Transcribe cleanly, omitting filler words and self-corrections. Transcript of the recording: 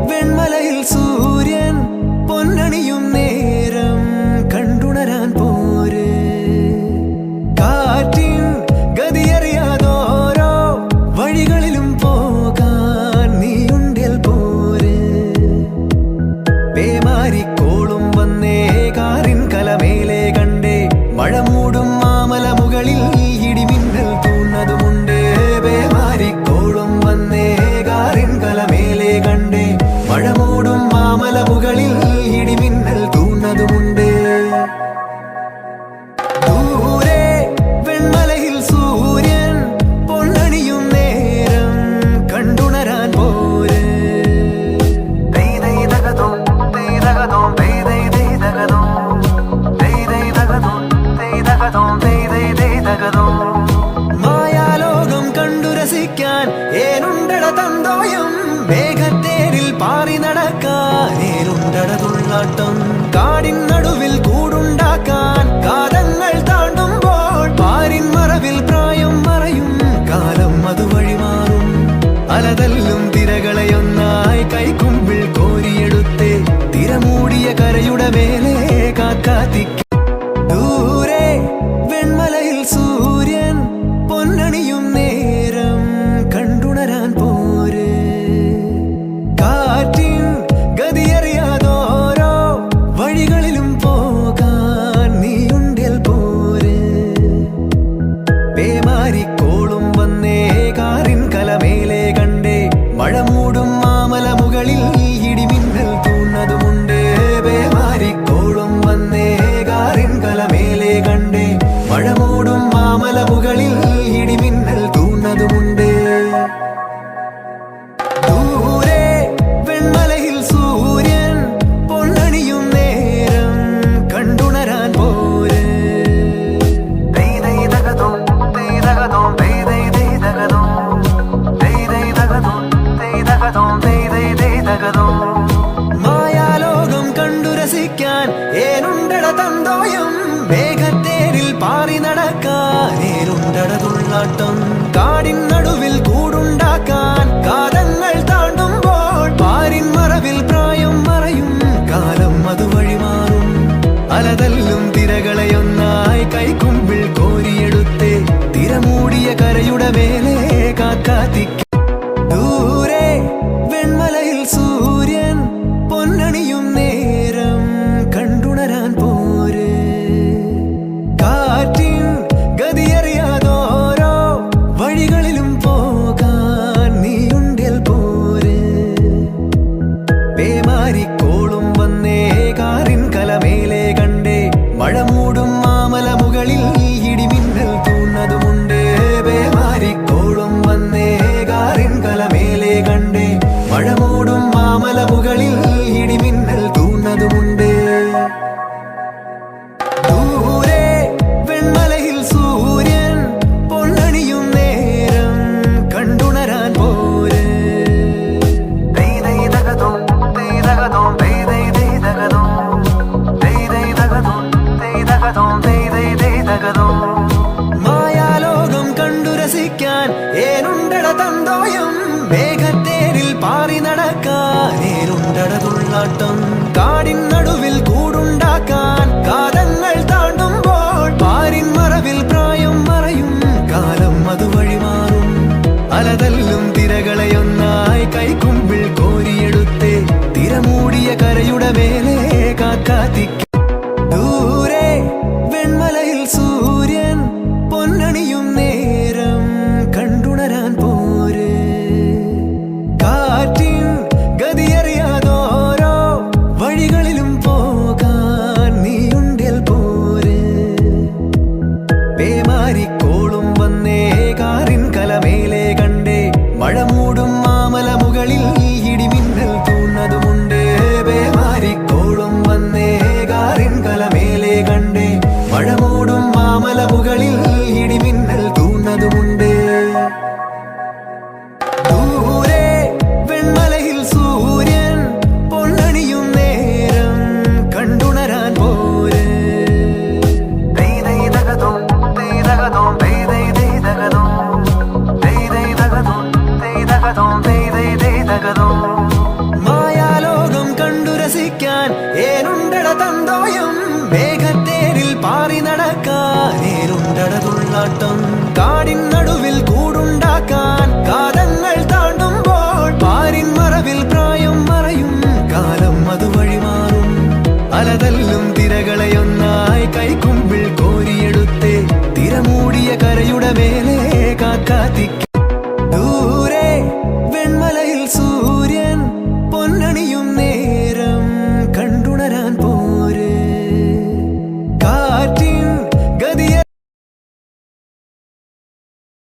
വെൺമലയിൽ സൂര്യൻ പൊന്നണിയും നേരം കണ്ടുണരാൻ പോര്. കാറ്റിൻ ഗതിയറിയാതോരോ വഴികളിലും പോകാൻ നീയുണ്ടേൽ പോര്. പേമാരിക്കോളും വന്നേ കാറിൻ കലമേലെ കണ്ടേ മഴ മൂടും മാമല മുകളിൽ ഇടിമിന്നൽ തൂന്നതുമുണ്ട്. പേമാരിക്കോളും വന്നേ കാറിൻ കലമേലെ കണ്ടേ മഴ മൂടും മാമല മുകളിൽ ഇടിമിന്നൽ തൂന്നതുമുണ്ട്. ദൂരെ വെൺമലയിൽ സൂര്യൻ പൊന്നണിയും നേരം കണ്ടുണരാൻ പോര്. മായാലോകം കണ്ടു രസിക്കാൻ ഏനുണ്ടട തന്തോയം. മേഘത്തേരിൽ പാറി നടക്കാൻ ഏനുണ്ടട തുള്ളാട്ടം. കാടിൻ നടുവിൽ കൂടുണ്ടാക്കാൻ കാലങ്ങൾ താണ്ടുമ്പോൾ പാരിൻ മറവിൽ പ്രായം മറയും കാലം അതുവഴി മാറും. അലതല്ലും തിരകളെയൊന്നായി കൈക്കുമ്പിൾ കോരിയെടുത്തേ തിരമൂടിയ കരയുടെ മേലെ കാക്കാത്തിക്കും. ദൂരെ വെൺമലയിൽ സൂര്യൻ പൊന്നണിയും നേരം കണ്ടുണരാൻ പോര്. കാറ്റിൻ ഗതിയറിയാതോരോ വഴികളിലും പോകാൻ നീയുണ്ടേൽ പോര്. പേമാരിക്കോളും വന്നേ കാറിൻ കലമേലെ കണ്ടേ മഴ മൂടും മാമല മുകളിൽ ഇടിമിന്നൽ തൂന്നതുമുണ്ട്. പേമാരിക്കോളും വന്നേ കാറിൻ കലമേലെ കണ്ടേ മഴ മൂടും മാമല മുകളിൽ ഇടിമിന്നൽ തൂന്നതുമുണ്ട്. ദൂരെ വെൺമലയിൽ സൂര്യൻ പൊന്നണിയും നേരം കണ്ടുണരാൻ പോര്. മായാലോകം കണ്ടു രസിക്കാൻ ഏനുണ്ടട തന്തോയം. മേഘത്തേരിൽ പാറി നടക്കാൻ ഏനുണ്ടട തുള്ളാട്ടം. കാടിൻ നടുവിൽ കൂടുണ്ടാക്കാൻ കാലങ്ങൾ താണ്ടുമ്പോൾ പാരിൻ മറവിൽ പ്രായം മറയും കാലം അതുവഴി മാറും. അലതല്ലും തിരകളെയൊന്നായി കൈക്കുമ്പിൾ കോരിയെടുത്തേ തിരമൂടിയ കരയുടെ മേലെ കാക്കാത്തിക്കും. ദൂരെ വെൺമലയിൽ സൂര്യൻ പൊന്നണിയും നേരം കണ്ടുണരാൻ പോര്. കാറ്റിൻ ഗതിയറിയാതോരോ വഴികളിലും പോകാൻ നീയുണ്ടേൽ പോര്. പേമാരിക്കോളും വന്നേ കാറിൻ കലമേലെ കണ്ടേ മഴ മൂടും മാമല മുകളിൽ ഇടിമിന്നൽ തൂന്നതുമുണ്ട്. പേമാരിക്കോളും വന്നേ കാറിൻ കലമേലെ കണ്ടേ മഴ മൂടും മാമല മുകളിൽ ഇടിമിന്നൽ തൂന്നതുമുണ്ട്. ദൂരെ വെൺമലയിൽ സൂര്യൻ പൊന്നണിയും നേരം കണ്ടുണരാൻ പോര്. മായാലോകം കണ്ടു രസിക്കാൻ ഏനുണ്ടട തന്തോയം. മേഘത്തേരിൽ പാറി നടക്കാൻ ഏനുണ്ടട തുള്ളാട്ടം. കാടിൻ നടുവിൽ കൂടുണ്ടാക്കാൻ കാലങ്ങൾ താണ്ടുമ്പോൾ പാരിൻ മറവിൽ പ്രായം മറയും കാലം അതുവഴി മാറും. അലതല്ലും തിരകളെയൊന്നായി കൈക്കുമ്പിൾ കോരിയെടുത്തേ തിരമൂടിയ കരയുടെ മേലെ കാക്കാത്തിക്കും. ദൂരെ വെൺമലയിൽ സൂര്യൻ പൊന്നണിയും നേരം കണ്ടുണരാൻ പോര്. കാറ്റിൻ ഗതിയറിയാതോരോ ഏനുണ്ടടതുള്ളാട്ടം കാടിൻ നടുവിൽ കൂടുണ്ടാക്കാൻ കാലങ്ങൾ താണ്ടുമ്പോൾ പാരിൻ മറവിൽ പ്രായം മറയും കാലം അതുവഴി മാറും അലതല്ലും തിരകളെയൊന്നായി കൈക്കുമ്പിൾ കോരിയെടുത്തേ തിരമൂടിയ കരയുടെ മേലെ കാക്കാത്തിക്ക്